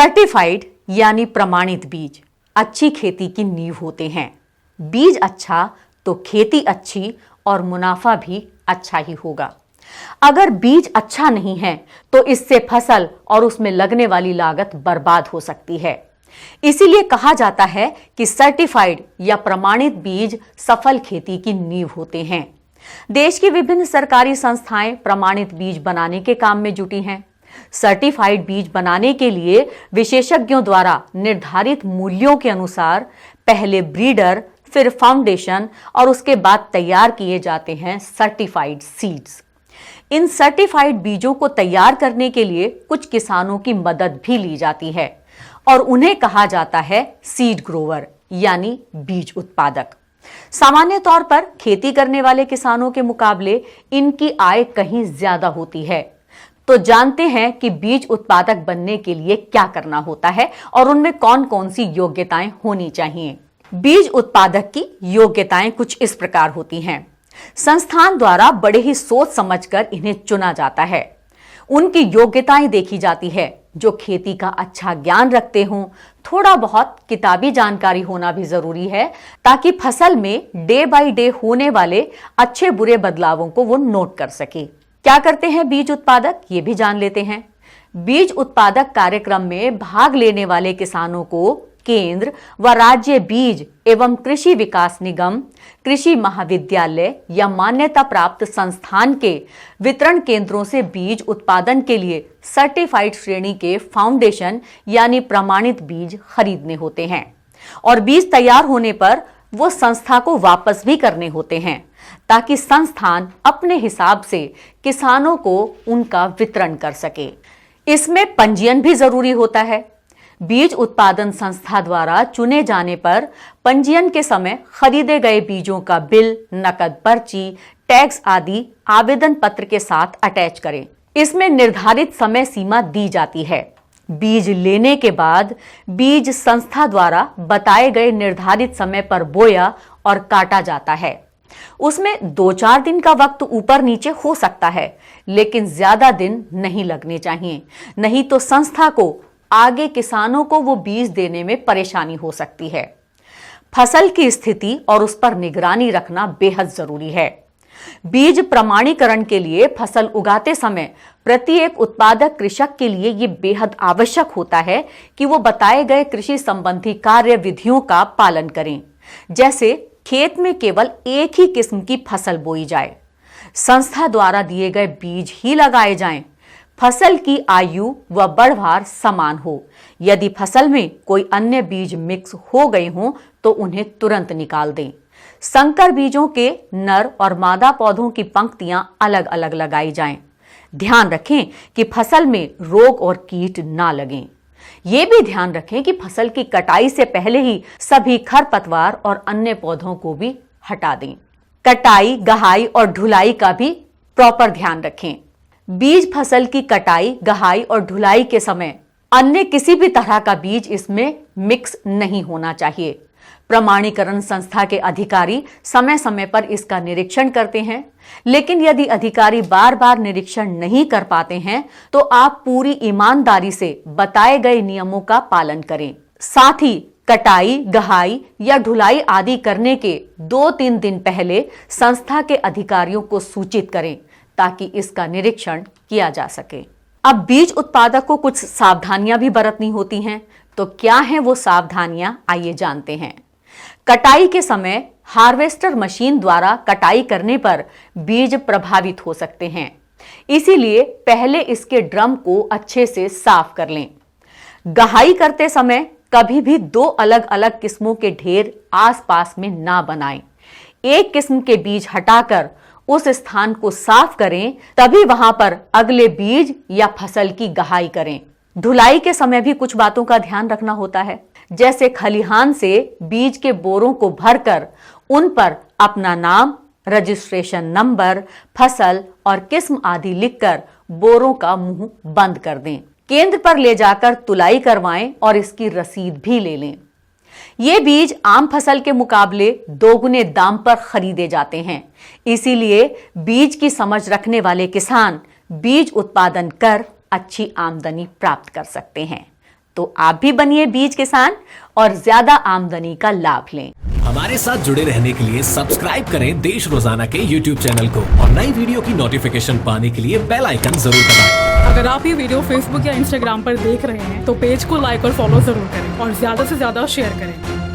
Certified यानी प्रमाणित बीज अच्छी खेती की नींव होते हैं। बीज अच्छा तो खेती अच्छी और मुनाफा भी अच्छा ही होगा। अगर बीज अच्छा नहीं है तो इससे फसल और उसमें लगने वाली लागत बर्बाद हो सकती है। इसीलिए कहा जाता है कि सर्टिफाइड या प्रमाणित बीज सफल खेती की नींव होते हैं। देश की विभिन्न सरकारी संस्थाएं प्रमाणित बीज बनाने के काम में जुटी हैं। सर्टिफाइड बीज बनाने के लिए विशेषज्ञों द्वारा निर्धारित मूल्यों के अनुसार पहले ब्रीडर, फिर फाउंडेशन और उसके बाद तैयार किए जाते हैं सर्टिफाइड सीड्स। इन सर्टिफाइड बीजों को तैयार करने के लिए कुछ किसानों की मदद भी ली जाती है और उन्हें कहा जाता है सीड ग्रोवर यानी बीज उत्पादक। सामान्य तौर पर खेती करने वाले किसानों के मुकाबले इनकी आय कहीं ज्यादा होती है। तो जानते हैं कि बीज उत्पादक बनने के लिए क्या करना होता है और उनमें कौन कौन सी योग्यताएं होनी चाहिए। बीज उत्पादक की योग्यताएं कुछ इस प्रकार होती हैं। संस्थान द्वारा बड़े ही सोच समझकर इन्हें चुना जाता है। उनकी योग्यताएं देखी जाती है जो खेती का अच्छा ज्ञान रखते हों। थोड़ा बहुत किताबी जानकारी होना भी जरूरी है ताकि फसल में डे बाय डे होने वाले अच्छे बुरे बदलावों को वो नोट कर सके। क्या करते हैं बीज उत्पादक, ये भी जान लेते हैं। बीज उत्पादक कार्यक्रम में भाग लेने वाले किसानों को केंद्र व राज्य बीज एवं कृषि विकास निगम, कृषि महाविद्यालय या मान्यता प्राप्त संस्थान के वितरण केंद्रों से बीज उत्पादन के लिए सर्टिफाइड श्रेणी के फाउंडेशन यानी प्रमाणित बीज खरीदने होते हैं और बीज तैयार होने पर वो संस्था को वापस भी करने होते हैं ताकि संस्थान अपने हिसाब से किसानों को उनका वितरण कर सके। इसमें पंजीयन भी जरूरी होता है। बीज उत्पादन संस्था द्वारा चुने जाने पर पंजीयन के समय खरीदे गए बीजों का बिल, नकद पर्ची, टैक्स आदि आवेदन पत्र के साथ अटैच करें। इसमें निर्धारित समय सीमा दी जाती है। बीज लेने के बाद बीज संस्था द्वारा बताए गए निर्धारित समय पर बोया और काटा जाता है। उसमें 2-4 दिन का वक्त ऊपर नीचे हो सकता है, लेकिन ज्यादा दिन नहीं लगने चाहिए, नहीं तो संस्था को आगे किसानों को वो बीज देने में परेशानी हो सकती है। फसल की स्थिति और उस पर निगरानी रखना बेहद जरूरी है। बीज प्रमाणीकरण के लिए फसल उगाते समय प्रत्येक उत्पादक कृषक के लिए ये बेहद आवश्यक होता है कि वो बताए गए कृषि संबंधी कार्य विधियों का पालन करें। जैसे खेत में केवल एक ही किस्म की फसल बोई जाए, संस्था द्वारा दिए गए बीज ही लगाए जाएं, फसल की आयु व बढ़वार समान हो। यदि फसल में कोई अन्य बीज मिक्स हो गए हों तो उन्हें तुरंत निकाल दें। संकर बीजों के नर और मादा पौधों की पंक्तियां अलग अलग लगाई जाएं। ध्यान रखें कि फसल में रोग और कीट ना लगें। ये भी ध्यान रखें कि फसल की कटाई से पहले ही सभी खरपतवार और अन्य पौधों को भी हटा दें। कटाई, गहाई और ढुलाई का भी प्रॉपर ध्यान रखें। बीज फसल की कटाई, गहाई और ढुलाई के समय अन्य किसी भी तरह का बीज इसमें मिक्स नहीं होना चाहिए। प्रमाणीकरण संस्था के अधिकारी समय समय पर इसका निरीक्षण करते हैं, लेकिन यदि अधिकारी बार बार निरीक्षण नहीं कर पाते हैं तो आप पूरी ईमानदारी से बताए गए नियमों का पालन करें। साथ ही कटाई, गहाई या ढुलाई आदि करने के 2-3 दिन पहले संस्था के अधिकारियों को सूचित करें ताकि इसका निरीक्षण किया जा सके। अब बीज उत्पादक को कुछ सावधानियां भी बरतनी होती हैं, तो क्या हैं वो सावधानियां, आइए जानते हैं। कटाई के समय हार्वेस्टर मशीन द्वारा कटाई करने पर बीज प्रभावित हो सकते हैं, इसीलिए पहले इसके ड्रम को अच्छे से साफ कर लें। गहाई करते समय कभी भी 2 अलग अलग किस्मों के ढेर आसपास में ना बनाएं। एक किस्म के बीज हटाकर उस स्थान को साफ करें, तभी वहां पर अगले बीज या फसल की गहाई करें। ढुलाई के समय भी कुछ बातों का ध्यान रखना होता है, जैसे खलिहान से बीज के बोरों को भरकर उन पर अपना नाम, रजिस्ट्रेशन नंबर, फसल और किस्म आदि लिखकर बोरों का मुंह बंद कर दें। केंद्र पर ले जाकर तुलाई करवाएं और इसकी रसीद भी ले लें। ये बीज आम फसल के मुकाबले 2 गुने दाम पर खरीदे जाते हैं, इसीलिए बीज की समझ रखने वाले किसान बीज उत्पादन कर अच्छी आमदनी प्राप्त कर सकते हैं। तो आप भी बनिए बीज किसान और ज्यादा आमदनी का लाभ लें। हमारे साथ जुड़े रहने के लिए सब्सक्राइब करें देश रोजाना के YouTube चैनल को और नई वीडियो की नोटिफिकेशन पाने के लिए बेल आइकन जरूर दबाएं। अगर आप ये वीडियो Facebook या Instagram पर देख रहे हैं तो पेज को लाइक और फॉलो जरूर करें और ज्यादा से ज्यादा शेयर करें।